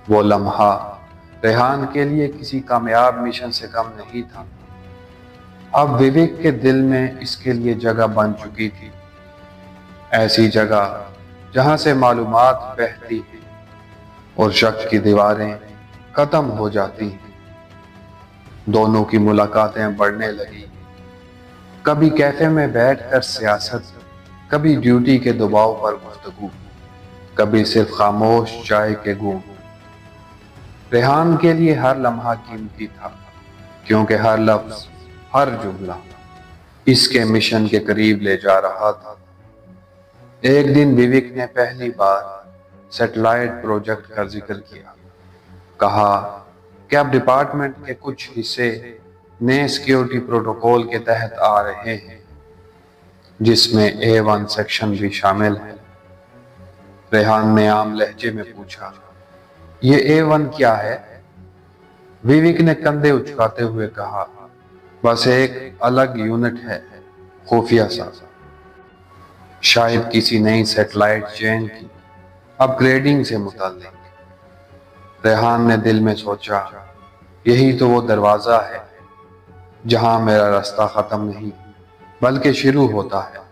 وہ لمحہ ریحان کے لیے کسی کامیاب مشن سے کم نہیں تھا۔ اب وویک کے دل میں اس کے لیے جگہ بن چکی تھی، ایسی جگہ جہاں سے معلومات بہتی ہیں اور شک کی دیواریں ختم ہو جاتی ہیں۔ دونوں کی ملاقاتیں بڑھنے لگی، کبھی کیفے میں بیٹھ کر سیاست، کبھی ڈیوٹی کے دباؤ پر گفتگو، کبھی صرف خاموش چائے کے گھونٹ۔ ریحان کے لیے ہر لمحہ قیمتی تھا، کیونکہ ہر لفظ، ہر جملہ اس کے مشن کے قریب لے جا رہا تھا۔ ایک دن وویک نے پہلی بار سیٹلائٹ پروجیکٹ کا ذکر کیا، کہا کہ اب ڈپارٹمنٹ کے کچھ حصے نئے سیکیورٹی پروٹوکول کے تحت آ رہے ہیں، جس میں A1 سیکشن بھی شامل ہے۔ ریحان نے عام لہجے میں پوچھا، یہ A1 کیا ہے؟ وویک نے کندھے اچکاتے ہوئے کہا، بس ایک الگ یونٹ ہے، خفیہ سا، شاید کسی نئی سیٹلائٹ چین کی اپ گریڈنگ سے متعلق۔ ریحان نے دل میں سوچا، یہی تو وہ دروازہ ہے جہاں میرا راستہ ختم نہیں بلکہ شروع ہوتا ہے۔